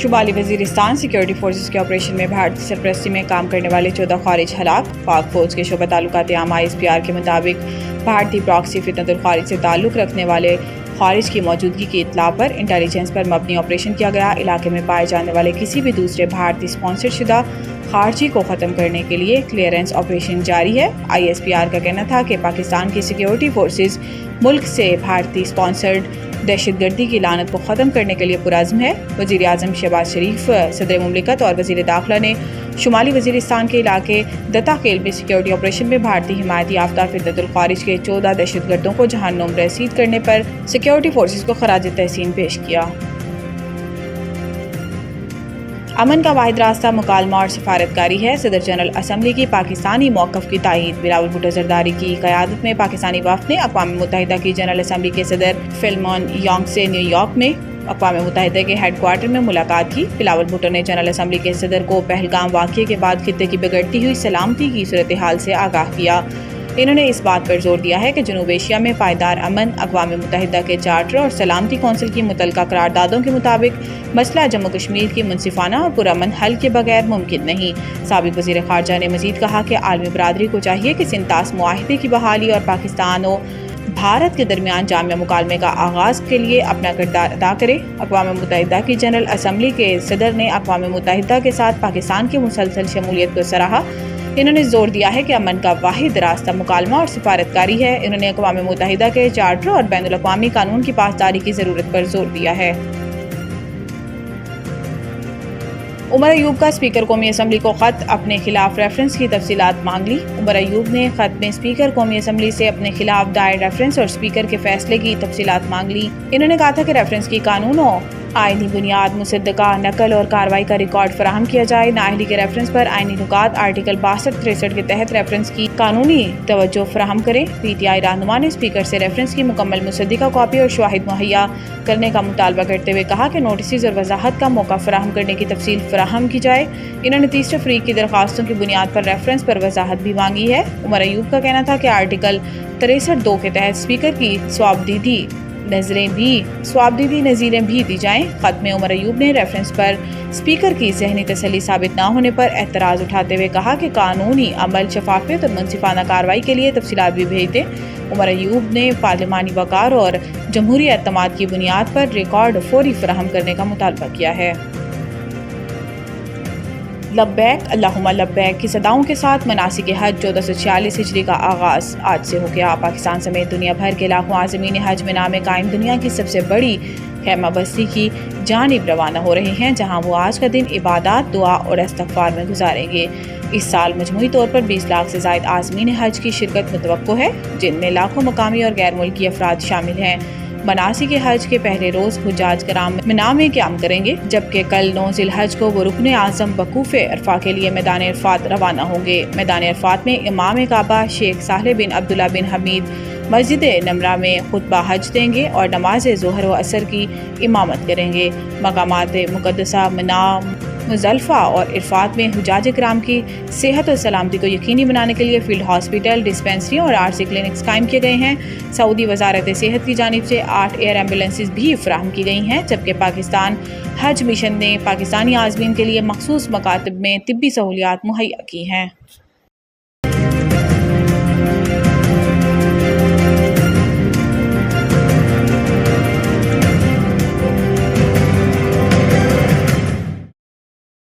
شمالی Waziristan security forces کے operation میں بھارتی سرپرستی میں کام کرنے والے 14 خارج ہلاک۔ پاک فوج کے شعبہ تعلقات عامہ ISPR کے مطابق بھارتی پراکسی فتنۃ الخارج سے تعلق رکھنے والے خارج کی موجودگی کی اطلاع پر انٹیلیجنس پر مبنی آپریشن کیا گیا۔ علاقے میں پائے جانے والے کسی بھی دوسرے بھارتی اسپانسر شدہ خارجی کو ختم کرنے کے لیے کلیئرنس آپریشن جاری ہے۔ ISPR کا کہنا تھا کہ پاکستان کی سیکیورٹی فورسز ملک سے بھارتی اسپانسرڈ دہشت گردی کی لعنت کو ختم کرنے کے لیے پرعزم ہے۔ وزیر اعظم شہباز شریف، صدر مملکت اور وزیر داخلہ نے شمالی وزیرستان کے علاقے دتا خیل میں سیکیورٹی آپریشن میں بھارتی حمایت یافتہ فتنۃ الخارج کے 14 دہشت گردوں کو جہنم رسید کرنے پر سیکیورٹی فورسز کو خراج تحسین پیش کیا۔ امن کا واحد راستہ مکالمہ اور سفارتکاری ہے۔ صدر جنرل اسمبلی کی پاکستانی موقف کی تائید۔ بلاول بھٹو زرداری کی قیادت میں پاکستانی وفد نے اقوام متحدہ کی جنرل اسمبلی کے صدر فلمون یانگ سے نیو یارک میں اقوام متحدہ کے ہیڈ کوارٹر میں ملاقات کی۔ بلاول بھٹو نے جنرل اسمبلی کے صدر کو پہلگام واقعے کے بعد خطے کی بگڑتی ہوئی سلامتی کی صورتحال سے آگاہ کیا۔ انہوں نے اس بات پر زور دیا ہے کہ جنوب ایشیا میں پائیدار امن اقوام متحدہ کے چارٹر اور سلامتی کونسل کی متعلقہ قراردادوں کے مطابق مسئلہ جموں کشمیر کی منصفانہ اور پرامن حل کے بغیر ممکن نہیں۔ سابق وزیر خارجہ نے مزید کہا کہ عالمی برادری کو چاہیے کہ سنتاس معاہدے کی بحالی اور پاکستان و بھارت کے درمیان جامع مکالمے کا آغاز کے لیے اپنا کردار ادا کرے۔ اقوام متحدہ کی جنرل اسمبلی کے صدر نے اقوام متحدہ کے ساتھ پاکستان کی مسلسل شمولیت کو سراہا۔ انہوں نے زور دیا ہے کہ امن کا واحد راستہ مکالمہ اور سفارتکاری ہے۔ انہوں نے اقوام متحدہ کے چارٹر اور بین الاقوامی قانون کی پاسداری کی ضرورت پر زور دیا ہے۔ عمر ایوب کا اسپیکر قومی اسمبلی کو خط، اپنے خلاف ریفرنس کی تفصیلات مانگ لی۔ عمر ایوب نے خط میں اسپیکر قومی اسمبلی سے اپنے خلاف دائر ریفرنس اور اسپیکر کے فیصلے کی تفصیلات مانگ لی۔ انہوں نے کہا تھا کہ ریفرنس کی قانون و آئینی بنیاد، مصدقہ، نقل اور کارروائی کا ریکارڈ فراہم کیا جائے۔ نااہلی کے ریفرنس پر آئینی نکات آرٹیکل 62-63 کے تحت ریفرنس کی قانونی توجہ فراہم کریں۔ PTI رہنما نے اسپیکر سے ریفرنس کی مکمل مصدقہ کاپی اور شواہد مہیا کرنے کا مطالبہ کرتے ہوئے کہا کہ نوٹسز اور وضاحت کا موقع فراہم کرنے کی تفصیل فراہم کی جائے۔ انہوں نے تیسرے فریق کی درخواستوں کی بنیاد پر ریفرنس پر وضاحت بھی مانگی ہے۔ عمر ایوب کا کہنا تھا کہ آرٹیکل 63(2) کے تحت اسپیکر کی صوابدیدی نظیریں بھی دی جائیں۔ خط میں عمر ایوب نے ریفرنس پر اسپیکر کی ذہنی تسلی ثابت نہ ہونے پر اعتراض اٹھاتے ہوئے کہا کہ قانونی عمل، شفافیت اور منصفانہ کارروائی کے لیے تفصیلات بھی بھیج دیں۔ عمر ایوب نے پارلیمانی وقار اور جمہوری اعتماد کی بنیاد پر ریکارڈ فوری فراہم کرنے کا مطالبہ کیا ہے۔ لبیک اللہم لبیک کی صداؤں کے ساتھ مناسک حج 1446 ہجری کا آغاز آج سے ہو گیا۔ پاکستان سمیت دنیا بھر کے لاکھوں عازمین حج میں نام قائم دنیا کی سب سے بڑی خیمہ بستی کی جانب روانہ ہو رہے ہیں، جہاں وہ آج کا دن عبادات، دعا اور استغفار میں گزاریں گے۔ اس سال مجموعی طور پر 20 لاکھ سے زائد عازمین حج کی شرکت متوقع ہے، جن میں لاکھوں مقامی اور غیر ملکی افراد شامل ہیں۔ مناسک حج کے پہلے روز حجاج کرام منا میں قیام کریں گے، جبکہ کل 9 ذی الحج کو وہ رکن اعظم وقوف عرفہ کے لیے میدان عرفات روانہ ہوں گے۔ میدان عرفات میں امام کعبہ شیخ صالح بن عبداللہ بن حمید مسجد نمرہ میں خطبہ حج دیں گے اور نماز ظہر و عصر کی امامت کریں گے۔ مقامات مقدسہ منا، مزدلفہ اور عرفات میں حجاج کرام کی صحت و سلامتی کو یقینی بنانے کے لیے فیلڈ ہاسپٹل، ڈسپنسری اور RC کلینکس قائم کیے گئے ہیں۔ سعودی وزارت صحت کی جانب سے 8 ایئر ایمبولینسز بھی فراہم کی گئی ہیں، جبکہ پاکستان حج مشن نے پاکستانی عازمین کے لیے مخصوص مکاتب میں طبی سہولیات مہیا کی ہیں۔